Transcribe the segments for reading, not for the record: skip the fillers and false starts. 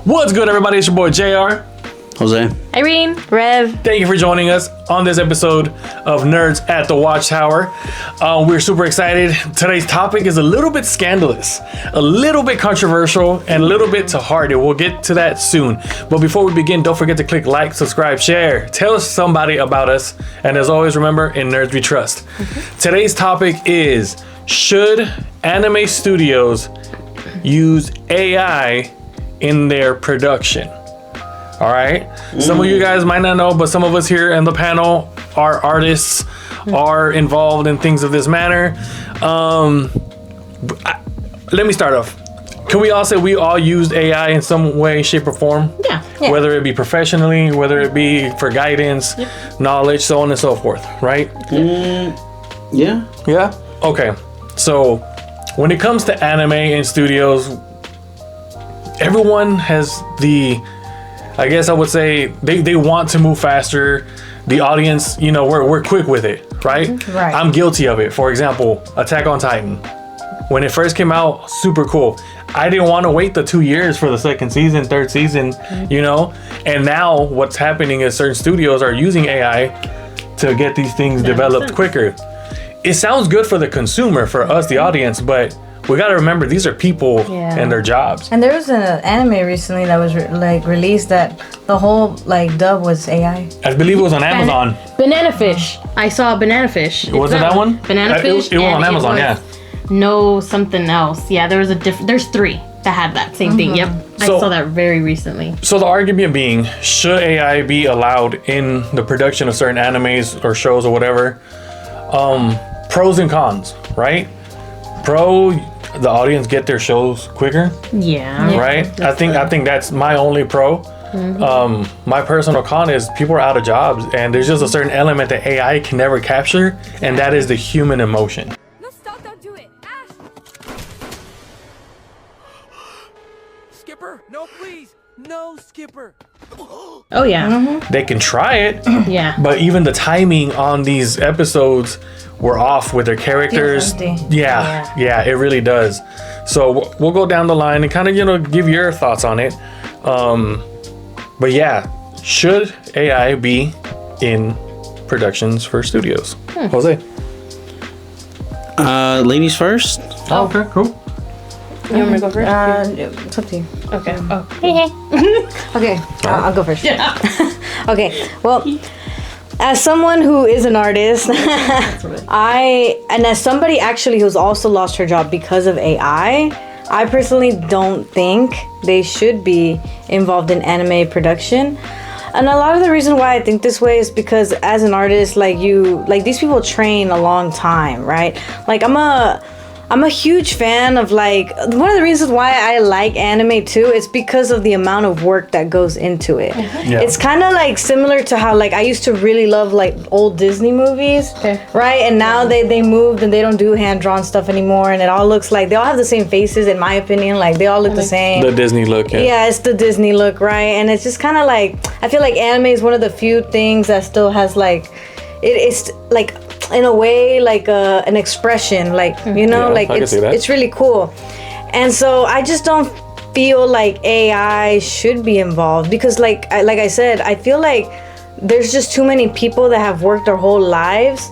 What's good, everybody? It's your boy JR. Jose. Irene. Rev. Thank you for joining us on this episode of Nerdz at the Watchtower. We're super excited. Today's topic is a little bit scandalous, a little bit controversial, and a little bit to heart. And we'll get to that soon. But before we begin, don't forget to click like, subscribe, share. Tell somebody about us. And as always, remember, in Nerds we trust. Today's topic is, should anime studios use AI in their production? All right. Some of you guys might not know, but some of us here in the panel are artists, are involved in things of this manner. Let me start off. Can we all say we all used AI in some way, shape, or form? Yeah. Whether it be professionally, whether it be for guidance, knowledge, so on and so forth, right? Yeah. Yeah? Okay. So when it comes to anime and studios, everyone has I guess I would say they want to move faster. The audience, we're quick with it, right? Right. I'm guilty of it. For example, Attack on Titan. When it first came out, super cool. I didn't want to wait the 2 years for the second season, third season, And now what's happening is certain studios are using AI to get these things developed quicker. It sounds good for the consumer, for us, the audience, but we got to remember these are people and their jobs. And there was an anime recently that was released that the whole dub was AI. I believe it was on Amazon. Banana Fish. I saw Banana Fish. Was it that one? Banana Fish. It was on Amazon, yeah. No, something else. Yeah, there was there's three that had that same thing. Yep. I saw that very recently. So the argument being, should AI be allowed in the production of certain animes or shows or whatever? Pros and cons, right? Pro, the audience get their shows quicker. Yeah. Right? I think that's my only pro. My personal con is people are out of jobs, and there's just a certain element that AI can never capture, and that is the human emotion. No, stop, don't do it. Ash! Skipper, no, please. No, Skipper. Oh, yeah. They can try it, Yeah. but even the timing on these episodes were off with their characters. Yeah, it really does. So we'll go down the line and kind of, give your thoughts on it. But yeah, should AI be in productions for studios? Jose? Ladies first. Oh, okay, cool. You want me to go first? It's up to you. Okay. Oh. Okay, I'll go first. Yeah. Okay, well, as someone who is an artist, and as somebody actually who's also lost her job because of AI, I personally don't think they should be involved in anime production. And a lot of the reason why I think this way is because as an artist, these people train a long time, right? I'm a huge fan of one of the reasons why I like anime too is because of the amount of work that goes into it. Yeah. It's kind of similar to how I used to really love old Disney movies, right? And now they moved and they don't do hand-drawn stuff anymore, and it all looks like they all have the same faces, in my opinion. They all look the same. The Disney look, yeah. Yeah, it's the Disney look, right? And it's just kind of I feel like anime is one of the few things that still has it's in a way an expression, it's really cool. And so I just don't feel like AI should be involved because like I said, I feel like there's just too many people that have worked their whole lives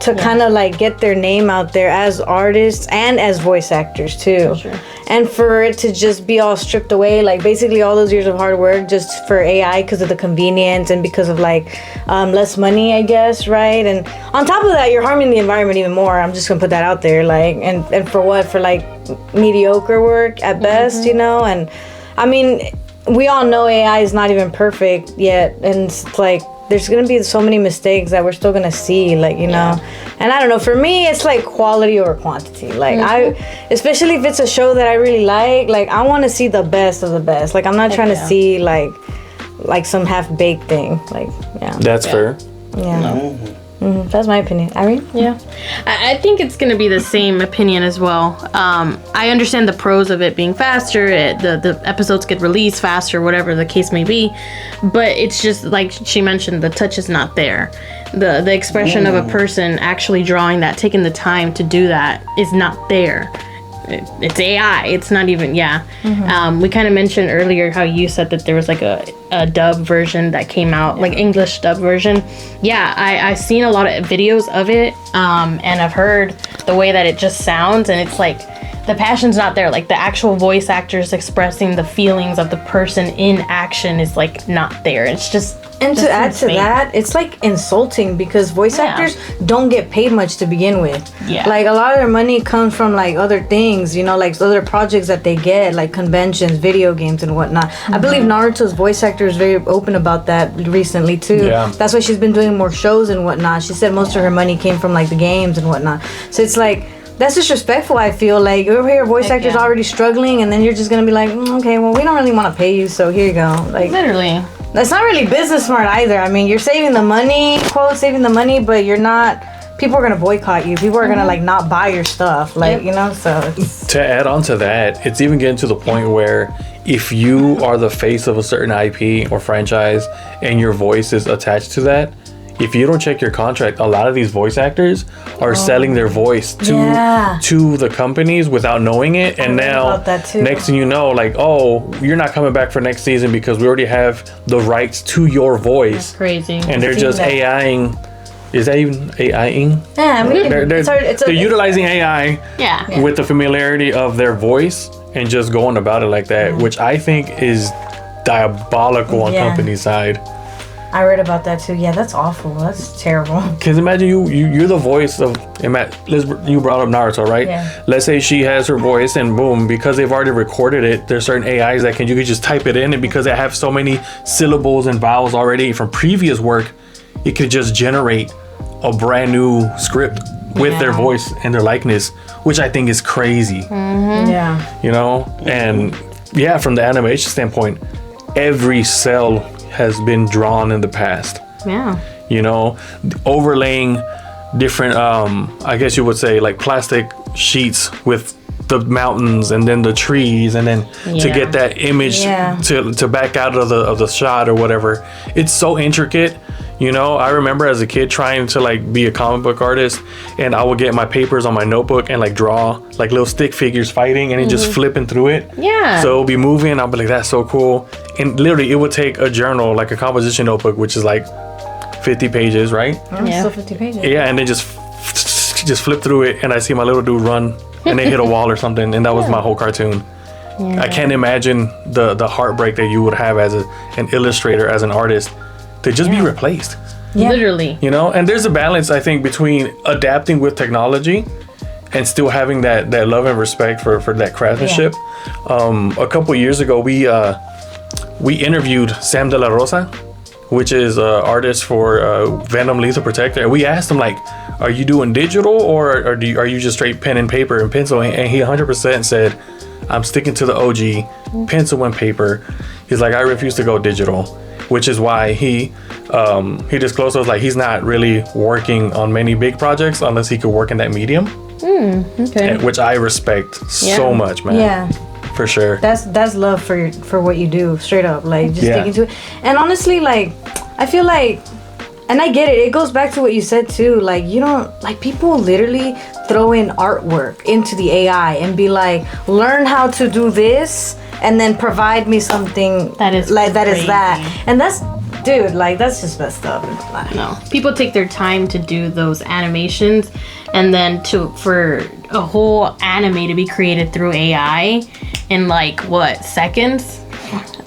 to kind of get their name out there as artists and as voice actors too. Sure. And for it to just be all stripped away, basically all those years of hard work just for AI because of the convenience and because of less money, I guess, right? And on top of that, you're harming the environment even more. I'm just gonna put that out there, and for what? For mediocre work at best, And I mean, we all know AI is not even perfect yet, and it's there's gonna be so many mistakes that we're still gonna see, And I don't know. For me, it's quality over quantity. Especially if it's a show that I really like I want to see the best of the best. I'm not trying to see some half-baked thing. That's fair. Yeah. No. That's my opinion. Irene? Yeah. I think it's going to be the same opinion as well. I understand the pros of it being faster, the episodes get released faster, whatever the case may be, but it's just like she mentioned, the touch is not there. The expression of a person actually drawing that, taking the time to do that is not there. it's AI. It's not even, we kind of mentioned earlier how you said that there was like a dub version that came out, like English dub version. Yeah, I've seen a lot of videos of it, and I've heard the way that it just sounds, and it's like the passion's not there. Like the actual voice actors expressing the feelings of the person in action is like not there. It's just. And to add to that, it's like insulting because voice actors don't get paid much to begin with. Yeah. Like a lot of their money comes from like other things, you know, like other projects that they get, like conventions, video games, and whatnot. I believe Naruto's voice actor is very open about that recently too. Yeah. That's why she's been doing more shows and whatnot. She said most of her money came from like the games and whatnot. So it's like. That's disrespectful, I feel. Like, over here, voice actors already struggling, and then you're just gonna be like, okay, well, we don't really want to pay you, so here you go. Like, Literally. That's not really business smart either. I mean, you're saving the money, saving the money, but you're not. People are gonna boycott you. People are gonna like not buy your stuff, like you know. So it's, To add on to that, it's even getting to the point where if you are the face of a certain IP or franchise and your voice is attached to that, if you don't check your contract, a lot of these voice actors are selling their voice to the companies without knowing it. And now, next thing you know, like, oh, you're not coming back for next season because we already have the rights to your voice. That's crazy. And they're just AIing. Is that even AIing? yeah, I mean, They're utilizing AI with the familiarity of their voice and just going about it like that, which I think is diabolical on company side. I read about that too. Yeah, that's awful. That's terrible. Because imagine you're the voice of. You brought up Naruto, right? Yeah. Let's say she has her voice, and boom, because they've already recorded it, there's certain AIs that you could just type it in, and because they have so many syllables and vowels already from previous work, it could just generate a brand new script with their voice and their likeness, which I think is crazy. Mm-hmm. Yeah. You know, and from the animation standpoint, every cell has been drawn in the past. Yeah. You know, overlaying different, I guess you would say, like plastic sheets with the mountains and then the trees, and then to get that image to back out of the shot or whatever. It's so intricate. You know, I remember as a kid trying to like be a comic book artist, and I would get my papers on my notebook and like draw like little stick figures fighting and then just flipping through it. Yeah. So it'll be moving. I'll be like, that's so cool. And literally it would take a journal, like a composition notebook, which is like 50 pages, right? Still 50 pages. Yeah, and then just flip through it, and I see my little dude run and they hit a wall or something, and that was my whole cartoon. Yeah. I can't imagine the heartbreak that you would have as an illustrator, as an artist, to just be replaced. Yeah. Literally. You know, and there's a balance, I think, between adapting with technology and still having that love and respect for that craftsmanship. A couple years ago, we interviewed Sam De La Rosa, which is an artist for Venom Lethal Protector, and we asked him, like, are you doing digital or are you just straight pen and paper and pencil? And he 100% said, I'm sticking to the OG pencil and paper. He's like, I refuse to go digital, which is why he disclosed to us, like, he's not really working on many big projects unless he could work in that medium. Okay. Which I respect so much, man. Yeah. For sure. That's love for what you do, straight up. Like, just sticking to it. And honestly, like, I feel like, and I get it, it goes back to what you said too. Like, you don't, like, people literally throw in artwork into the AI and be like, learn how to do this and then provide me something that is that. And that's, dude, like, that's just messed up. No. People take their time to do those animations, and then for a whole anime to be created through AI in like what, seconds?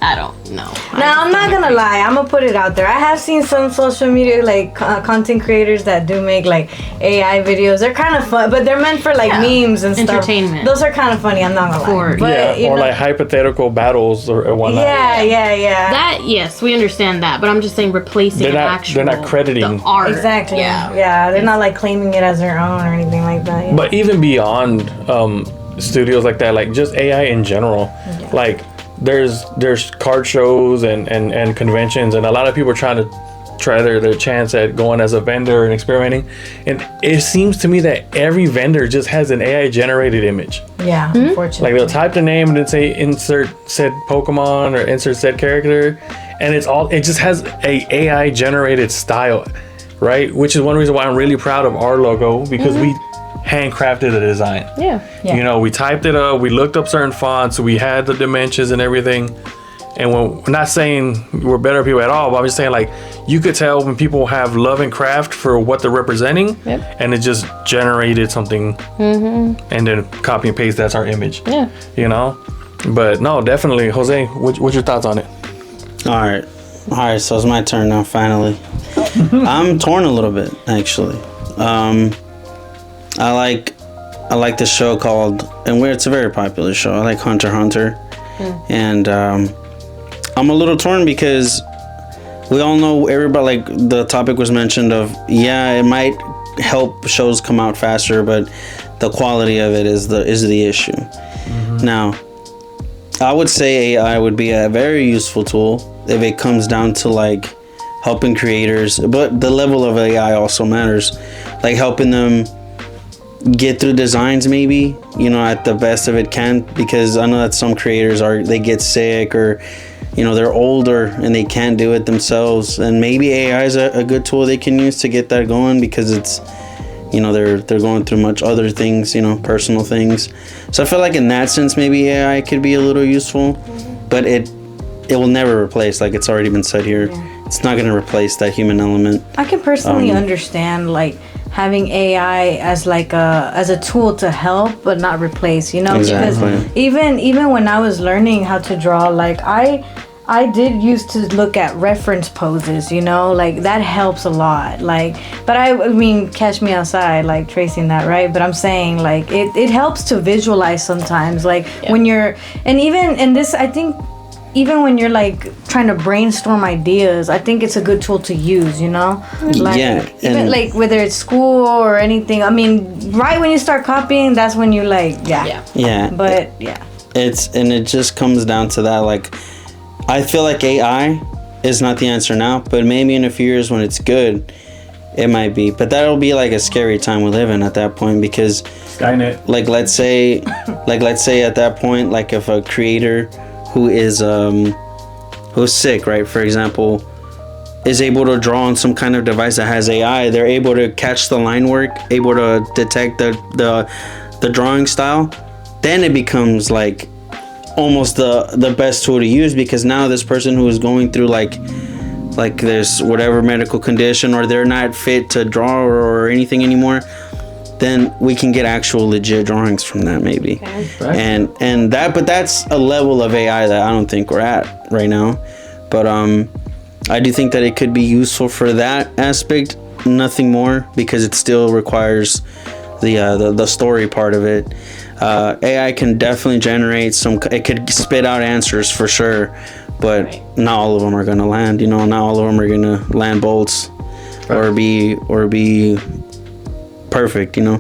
I don't know. Now, I'm not gonna lie, I'm gonna put it out there. I have seen some social media, like, content creators that do make, like, AI videos. They're kind of fun, but they're meant for, like, memes and stuff. Entertainment. Those are kind of funny, I'm not gonna lie. But, or like hypothetical battles or whatnot. Yeah. That, yes, we understand that, but I'm just saying replacing they're not crediting the art. Exactly. Yeah, they're not, like, claiming it as their own or anything like that. Yeah. But even beyond studios like that, like, just AI in general, like, there's card shows and conventions, and a lot of people are trying to try their chance at going as a vendor and experimenting, and it seems to me that every vendor just has an AI generated image. Yeah, unfortunately. Like, they'll type the name and then say insert said Pokemon or insert said character, and it just has a AI generated style, right? Which is one reason why I'm really proud of our logo, because we handcrafted a design. Yeah. You know, we typed it up, we looked up certain fonts, we had the dimensions and everything. And we're not saying we're better people at all, but I'm just saying, like, you could tell when people have love and craft for what they're representing, and it just generated something, and then copy and paste, that's our image. Yeah. You know? But no, definitely. Jose, what's your thoughts on it? All right, so it's my turn now, finally. I'm torn a little bit, actually. I like the show called, and it's a very popular show. I like Hunter x Hunter. And I'm a little torn because we all know, everybody, like the topic was mentioned of, it might help shows come out faster, but the quality of it is the issue. Now, I would say AI would be a very useful tool if it comes down to like helping creators, but the level of AI also matters, like helping them get through designs maybe, you know, at the best of it can, because I know that some creators they get sick, or you know, they're older and they can't do it themselves, and maybe AI is a good tool they can use to get that going, because it's, you know, they're going through much other things, you know, personal things. So I feel like in that sense maybe AI could be a little useful, but it will never replace, like it's already been said here, it's not going to replace that human element. I can personally understand like having AI as like as a tool to help but not replace, you know, Exactly. because even when I was learning how to draw, like I did used to look at reference poses, you know, like that helps a lot. Like, but I mean, catch me outside, like tracing that, right? But I'm saying like it helps to visualize sometimes, like when you're, and even in this, I think even when you're like trying to brainstorm ideas, I think it's a good tool to use, you know? Like, even like whether it's school or anything. I mean, right when you start copying, that's when you're like, But it just comes down to that. Like, I feel like AI is not the answer now, but maybe in a few years when it's good, it might be. But that'll be like a scary time we live in at that point, because Skynet. Like let's say at that point, like if a creator who's sick, right, for example, is able to draw on some kind of device that has AI, they're able to catch the line work, able to detect the drawing style, then it becomes like almost the best tool to use, because now this person who is going through like this whatever medical condition, or they're not fit to draw or anything anymore, then we can get actual legit drawings from that maybe. Okay. And but that's a level of AI that I don't think we're at right now. But I do think that it could be useful for that aspect, nothing more, because it still requires the story part of it. AI can definitely generate it could spit out answers for sure, but not all of them are going to land, you know, not all of them are going to land bolts or be perfect, you know.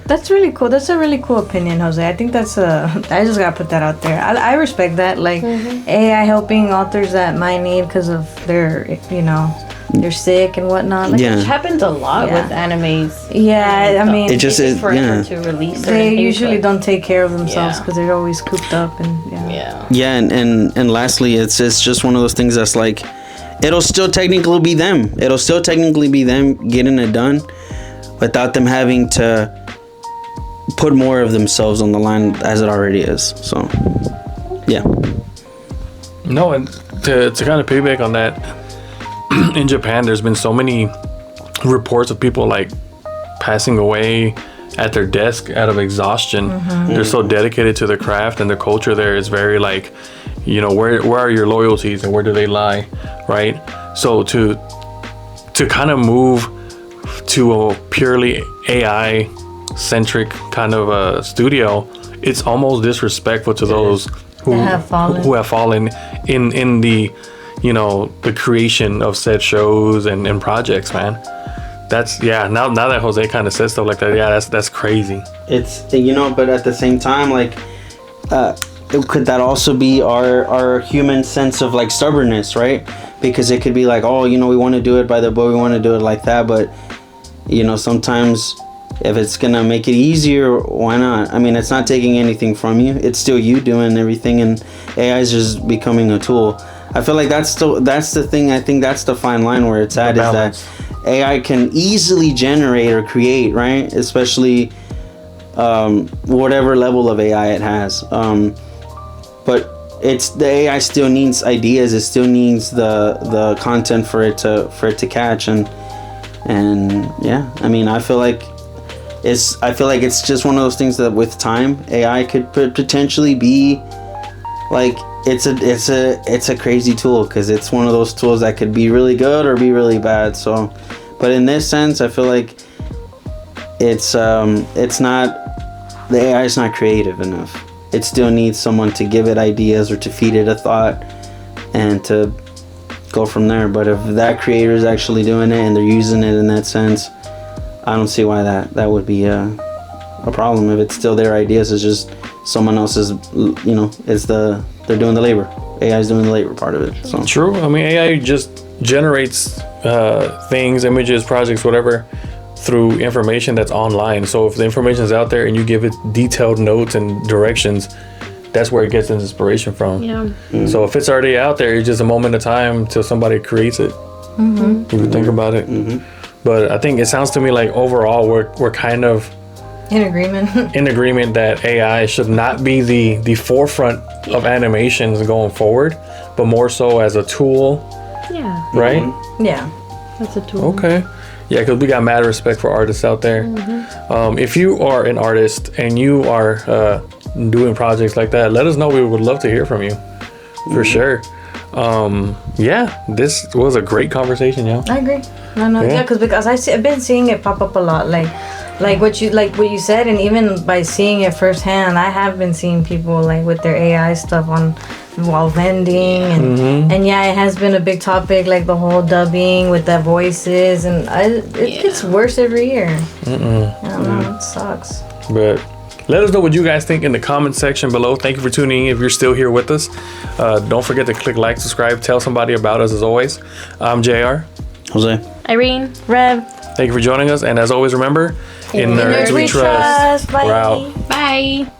That's really cool. That's a really cool opinion, Jose. I think I just gotta put that out there. I respect that, like AI helping authors that might need because of their, you know, they're sick and whatnot. Like, Which happens a lot with animes. Yeah, I mean, it just is forever to release. They usually don't take care of themselves because they're always cooped up and and lastly, it's just one of those things that's like, it'll still technically be them. It'll still technically be them getting it done, without them having to put more of themselves on the line as it already is. So, yeah. No, and to kind of piggyback on that, in Japan, there's been so many reports of people like passing away at their desk out of exhaustion. They're so dedicated to their craft, and the culture there is very like, you know, where are your loyalties and where do they lie, right? So to kind of move to a purely AI centric kind of a studio, it's almost disrespectful to those who have fallen in the, you know, the creation of said shows and projects, man. That's now that Jose kind of says stuff like that, that's crazy. It's, you know, but at the same time, like could that also be our human sense of like stubbornness, right? Because it could be like, oh, you know, we want to do it by the book, we want to do it like that, but you know, sometimes if it's gonna make it easier, why not? I mean, it's not taking anything from you. It's still you doing everything, and AI is just becoming a tool. I feel like that's the thing. I think that's the fine line where it's at, is that AI can easily generate or create, right? Especially whatever level of AI it has. But the AI still needs ideas. It still needs the content for it to catch, and yeah, I mean, I feel like it's just one of those things that with time, AI could potentially be like, it's a crazy tool, because it's one of those tools that could be really good or be really bad. So, but in this sense, I feel like it's not, the AI is not creative enough. It still needs someone to give it ideas or to feed it a thought and to go from there. But if that creator is actually doing it and they're using it in that sense, I don't see why that would be a problem. If it's still their ideas, it's just someone else's, they're doing the labor. AI is doing the labor part of it. So True. I mean, AI just generates things, images, projects, whatever, through information that's online. So if the information is out there and you give it detailed notes and directions, that's where it gets its inspiration from. Yeah. So if it's already out there, it's just a moment of time till somebody creates it. If you think about it. But I think it sounds to me like overall we're kind of In agreement that AI should not be the forefront of animations going forward, but more so as a tool, Yeah. right? Yeah. That's a tool. Okay. Yeah, because we got mad respect for artists out there. If you are an artist and you are doing projects like that, let us know. We would love to hear from you, for sure. Yeah, this was a great conversation, yo. I agree. No, Yeah. yeah, because I've been seeing it pop up a lot, like what you said, and even by seeing it firsthand, I have been seeing people like with their AI stuff while vending, and yeah, it has been a big topic, like the whole dubbing with the voices, and it gets worse every year. I don't know, it sucks. But let us know what you guys think in the comment section below. Thank you for tuning in if you're still here with us. Don't forget to click like, subscribe, tell somebody about us as always. I'm JR. Jose. Irene, Rev. Thank you for joining us. And as always, remember, in Nerds we trust. Bye. We're out. Bye.